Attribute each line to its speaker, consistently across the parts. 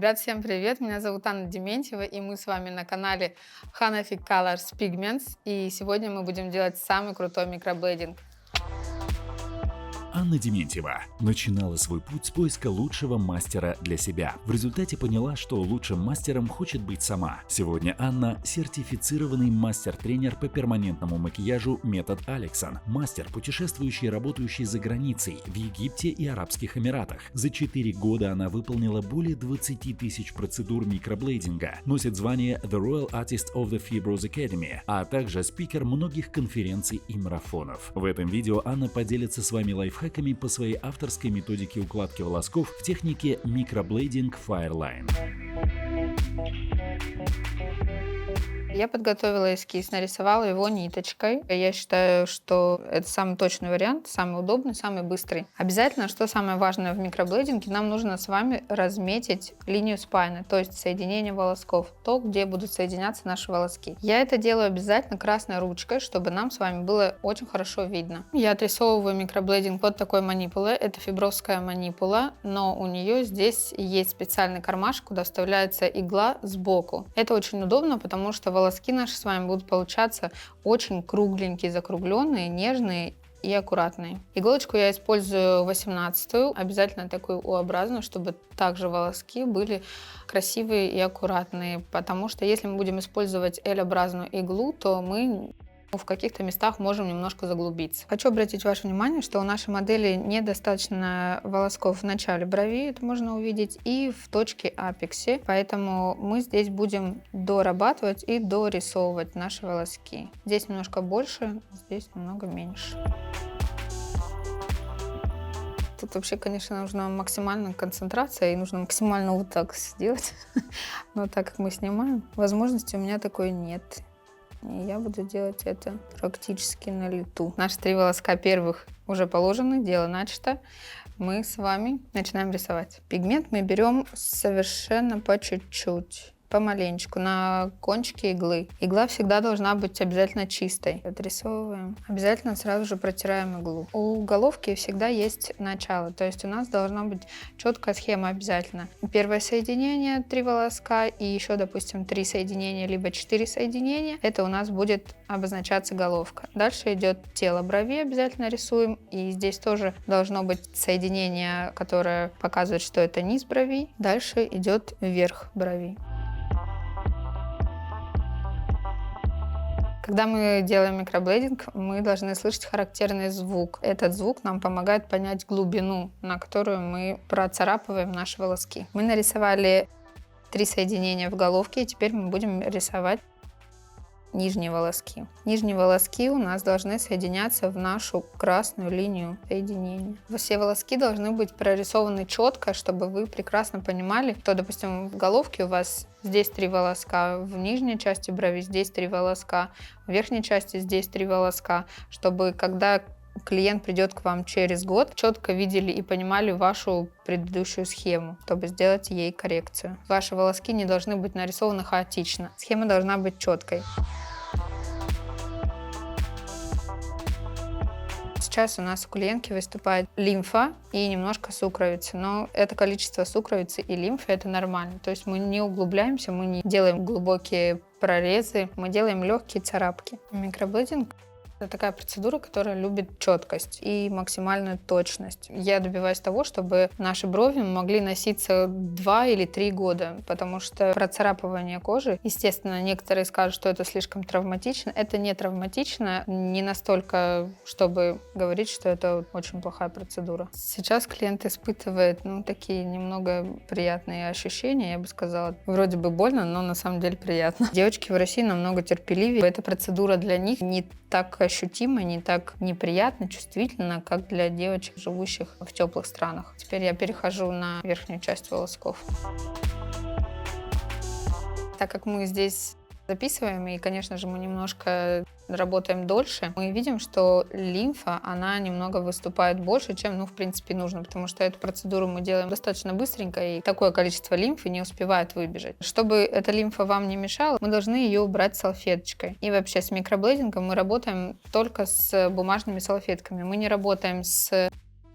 Speaker 1: Ребят, всем привет! Меня зовут Анна Дементьева, и мы с вами на канале Hanafi Colors Pigments. И сегодня мы будем делать самый крутой микроблейдинг.
Speaker 2: Анна Дементьева начинала свой путь с поиска лучшего мастера для себя. В результате поняла, что лучшим мастером хочет быть сама. Сегодня Анна – сертифицированный мастер-тренер по перманентному макияжу метод Алексон. Мастер, путешествующий и работающий за границей в Египте и Арабских Эмиратах. За 4 года она выполнила более 20 тысяч процедур микроблейдинга. Носит звание The Royal Artist of the Fibros Academy, а также спикер многих конференций и марафонов. В этом видео Анна поделится с вами лайфхаками по своей авторской методике укладки волосков в технике микроблейдинг Fireline.
Speaker 1: Я подготовила эскиз, нарисовала его ниточкой. Я считаю, что это самый точный вариант, самый удобный, самый быстрый. Обязательно, что самое важное в микроблейдинге, нам нужно с вами разметить линию спайна, то есть соединение волосков, то, где будут соединяться наши волоски. Я это делаю обязательно красной ручкой, чтобы нам с вами было очень хорошо видно. Я отрисовываю микроблейдинг вот такой манипулой. Это фибросская манипула, но у нее здесь есть специальный кармашек, куда вставляется игла сбоку. Это очень удобно, потому что волоски наши с вами будут получаться очень кругленькие, закругленные, нежные и аккуратные. Иголочку я использую 18-ю, обязательно такую U-образную, чтобы также волоски были красивые и аккуратные, потому что если мы будем использовать L-образную иглу, то мы в каких-то местах можем немножко заглубиться. Хочу обратить ваше внимание, что у нашей модели недостаточно волосков в начале брови, это можно увидеть, и в точке апексе, поэтому мы здесь будем дорабатывать и дорисовывать наши волоски. Здесь немножко больше, здесь немного меньше. Тут вообще, конечно, нужна максимальная концентрация и нужно максимально вот так сделать, но так как мы снимаем, возможности у меня такой нет. И я буду делать это практически на лету. Наши 3 волоска первых уже положены, дело начато. Мы с вами начинаем рисовать. Пигмент мы берем совершенно по чуть-чуть, помаленечку, на кончике иглы. Игла всегда должна быть обязательно чистой. Отрисовываем. Обязательно сразу же протираем иглу. У головки всегда есть начало, то есть у нас должна быть четкая схема обязательно. Первое соединение 3 волоска и еще, допустим, 3 соединения, либо 4 соединения. Это у нас будет обозначаться головка. Дальше идет тело брови, обязательно рисуем. И здесь тоже должно быть соединение, которое показывает, что это низ брови. Дальше идет верх брови. Когда мы делаем микроблейдинг, мы должны слышать характерный звук. Этот звук нам помогает понять глубину, на которую мы процарапываем наши волоски. Мы нарисовали 3 соединения в головке, и теперь мы будем рисовать нижние волоски. Нижние волоски у нас должны соединяться в нашу красную линию соединения. Все волоски должны быть прорисованы четко, чтобы вы прекрасно понимали, что, допустим, в головке у вас здесь 3 волоска, в нижней части брови здесь 3 волоска, в верхней части здесь 3 волоска, чтобы когда клиент придет к вам через год, четко видели и понимали вашу предыдущую схему, чтобы сделать ей коррекцию. Ваши волоски не должны быть нарисованы хаотично. Схема должна быть четкой. Сейчас у нас у клиентки выступает лимфа и немножко сукровицы, но это количество сукровицы и лимфы это нормально. То есть мы не углубляемся, мы не делаем глубокие прорезы, мы делаем легкие царапки. Микроблейдинг — это такая процедура, которая любит четкость и максимальную точность. Я добиваюсь того, чтобы наши брови могли носиться 2 или 3 года, потому что процарапывание кожи, естественно, некоторые скажут, что это слишком травматично. Это не травматично, не настолько, чтобы говорить, что это очень плохая процедура. Сейчас клиент испытывает, такие немного приятные ощущения, я бы сказала. Вроде бы больно, но на самом деле приятно. Девочки в России намного терпеливее. Эта процедура для них не так ощутимо, не так неприятно, чувствительно, как для девочек, живущих в теплых странах. Теперь я перехожу на верхнюю часть волосков. Так как мы здесь записываем, и, конечно же, мы немножко работаем дольше, мы видим, что лимфа, она немного выступает больше, чем, в принципе, нужно, потому что эту процедуру мы делаем достаточно быстренько, и такое количество лимфы не успевает выбежать. Чтобы эта лимфа вам не мешала, мы должны ее убрать салфеточкой. И вообще с микроблейдингом мы работаем только с бумажными салфетками. Мы не работаем с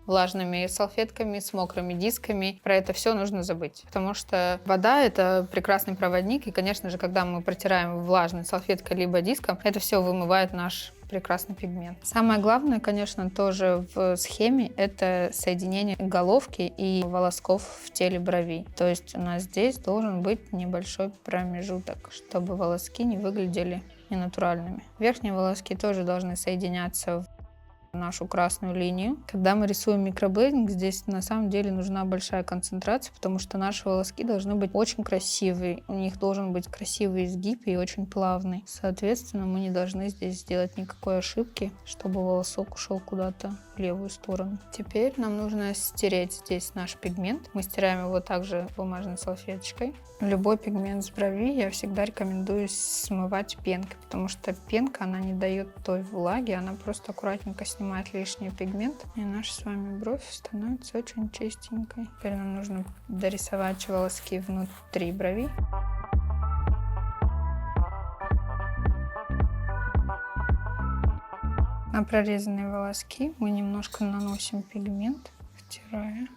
Speaker 1: влажными салфетками, с мокрыми дисками. Про это все нужно забыть, потому что вода — это прекрасный проводник, и, конечно же, когда мы протираем влажной салфеткой либо диском, это все вымывает наш прекрасный пигмент. Самое главное, конечно, тоже в схеме — это соединение головки и волосков в теле брови. То есть у нас здесь должен быть небольшой промежуток, чтобы волоски не выглядели ненатуральными. Верхние волоски тоже должны соединяться в нашу красную линию. Когда мы рисуем микроблейдинг, здесь на самом деле нужна большая концентрация, потому что наши волоски должны быть очень красивые. У них должен быть красивый изгиб и очень плавный. Соответственно, мы не должны здесь сделать никакой ошибки, чтобы волосок ушел куда-то в левую сторону. Теперь нам нужно стереть здесь наш пигмент. Мы стираем его также бумажной салфеточкой. Любой пигмент с брови я всегда рекомендую смывать пенкой, потому что пенка, она не дает той влаги, она просто аккуратненько снимает лишний пигмент, и наша с вами бровь становится очень чистенькой. Теперь нам нужно дорисовать волоски внутри брови. На прорезанные волоски мы немножко наносим пигмент, втирая.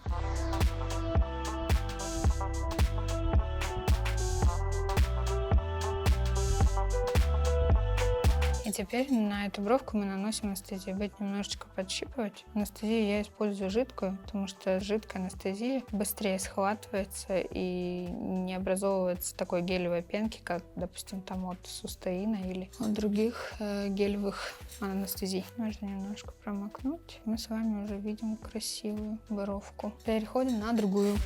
Speaker 1: И теперь на эту бровку мы наносим анестезию. Будет немножечко подщипывать. Анестезию я использую жидкую, потому что жидкая анестезия быстрее схватывается и не образовывается такой гелевой пенки, как, допустим, там от сустаина или от других гелевых анестезий. Можно немножко промокнуть. Мы с вами уже видим красивую бровку. Переходим на другую.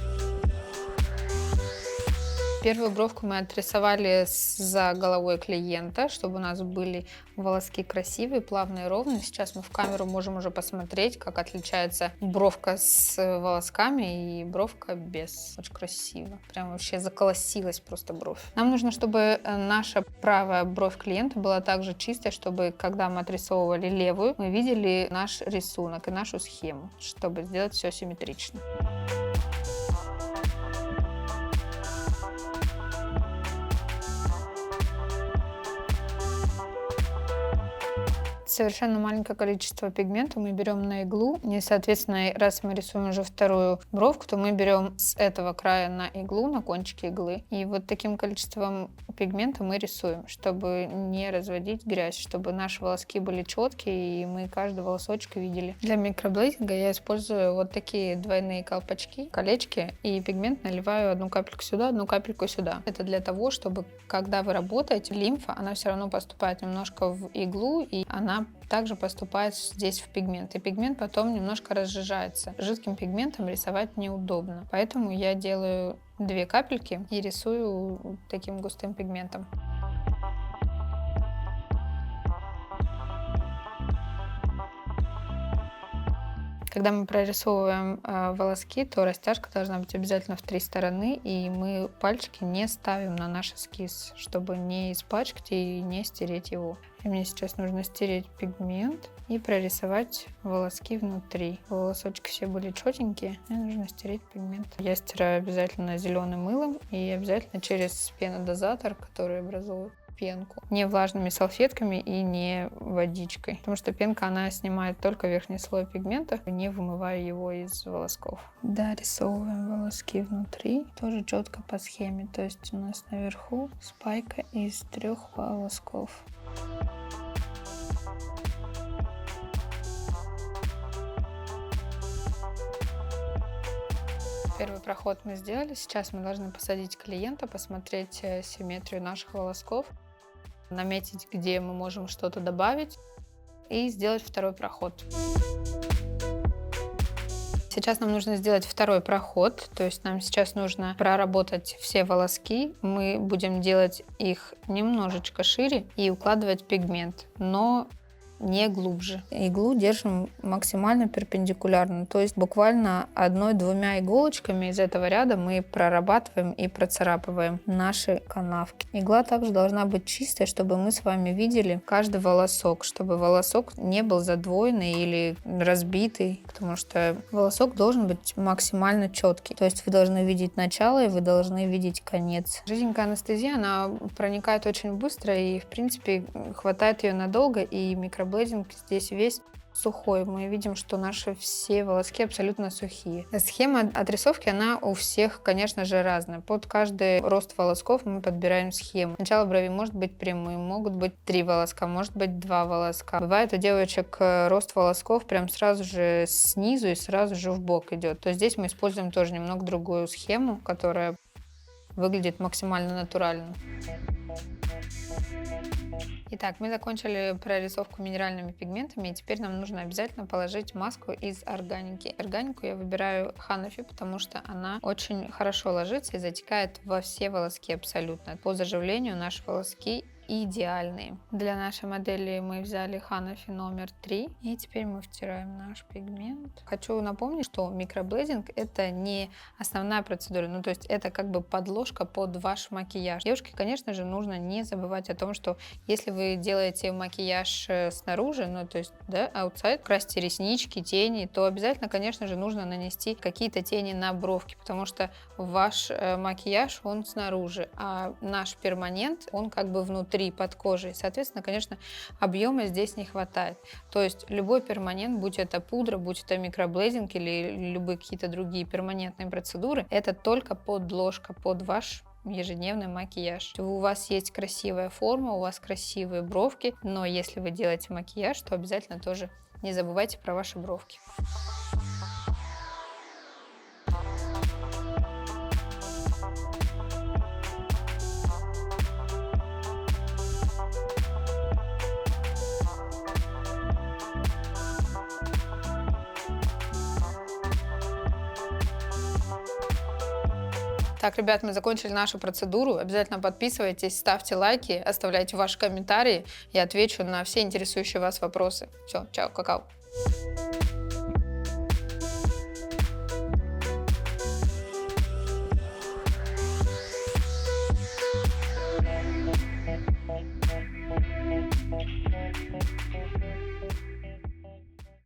Speaker 1: Первую бровку мы отрисовали за головой клиента, чтобы у нас были волоски красивые, плавные, ровные. Сейчас мы в камеру можем уже посмотреть, как отличается бровка с волосками и бровка без. Очень красиво. Прям вообще заколосилась просто бровь. Нам нужно, чтобы наша правая бровь клиента была также чистая, чтобы когда мы отрисовывали левую, мы видели наш рисунок и нашу схему, чтобы сделать все симметрично. Совершенно маленькое количество пигмента мы берем на иглу. И, соответственно, раз мы рисуем уже вторую бровку, то мы берем с этого края на иглу, на кончике иглы. И вот таким количеством пигмента мы рисуем, чтобы не разводить грязь, чтобы наши волоски были четкие, и мы каждый волосочек видели. Для микроблейдинга я использую вот такие двойные колпачки, колечки, и пигмент наливаю одну капельку сюда, одну капельку сюда. Это для того, чтобы, когда вы работаете, лимфа, она все равно поступает немножко в иглу, и она также поступает здесь в пигмент. И пигмент потом немножко разжижается. Жидким пигментом рисовать неудобно. Поэтому я делаю 2 капельки и рисую таким густым пигментом. Когда мы прорисовываем волоски, то растяжка должна быть обязательно в 3 стороны, и мы пальчики не ставим на наш эскиз, чтобы не испачкать и не стереть его. И мне сейчас нужно стереть пигмент и прорисовать волоски внутри. Волосочки все были четенькие, мне нужно стереть пигмент. Я стираю обязательно зеленым мылом и обязательно через пенодозатор, который образует пенку. Не влажными салфетками и не водичкой, потому что пенка, она снимает только верхний слой пигмента, не вымывая его из волосков. Дорисовываем волоски внутри, тоже четко по схеме, то есть у нас наверху спайка из 3 волосков. Первый проход мы сделали. Сейчас мы должны посадить клиента, посмотреть симметрию наших волосков, наметить, где мы можем что-то добавить, и сделать второй проход. Сейчас нам нужно сделать второй проход, то есть нам сейчас нужно проработать все волоски. Мы будем делать их немножечко шире и укладывать пигмент, но не глубже. Иглу держим максимально перпендикулярно, то есть буквально 1-2 иголочками из этого ряда мы прорабатываем и процарапываем наши канавки. Игла также должна быть чистой, чтобы мы с вами видели каждый волосок, чтобы волосок не был задвоенный или разбитый, потому что волосок должен быть максимально четкий, то есть вы должны видеть начало и вы должны видеть конец. Жиденькая анестезия, она проникает очень быстро и, в принципе, хватает ее надолго, и микроблейдинг здесь весь сухой. Мы видим, что наши все волоски абсолютно сухие. Схема отрисовки, она у всех, конечно же, разная. Под каждый рост волосков мы подбираем схему. Начало брови может быть прямым, могут быть 3 волоска, может быть 2 волоска. Бывает у девочек рост волосков прям сразу же снизу и сразу же в бок идет. То здесь мы используем тоже немного другую схему, которая выглядит максимально натурально. Итак, мы закончили прорисовку минеральными пигментами, и теперь нам нужно обязательно положить маску из органики. Органику я выбираю Ханафи, потому что она очень хорошо ложится и затекает во все волоски абсолютно. По заживлению наши волоски идеальные. Для нашей модели мы взяли Ханафи номер 3, и теперь мы втираем наш пигмент. Хочу напомнить, что микроблейдинг это не основная процедура, то есть это как бы подложка под ваш макияж. Девушке, конечно же, нужно не забывать о том, что если вы делаете макияж снаружи, то есть, да, outside, красите реснички, тени, то обязательно, конечно же, нужно нанести какие-то тени на бровки, потому что ваш макияж, он снаружи, а наш перманент, он как бы внутри, под кожей. Соответственно, конечно, объема здесь не хватает. То есть любой перманент, будь это пудра, будь это микроблейдинг или любые какие-то другие перманентные процедуры, это только подложка под ваш ежедневный макияж. У вас есть красивая форма, у вас красивые бровки, но если вы делаете макияж, то обязательно тоже не забывайте про ваши бровки. Так, ребят, мы закончили нашу процедуру. Обязательно подписывайтесь, ставьте лайки, оставляйте ваши комментарии. Я отвечу на все интересующие вас вопросы. Все, чао, какао.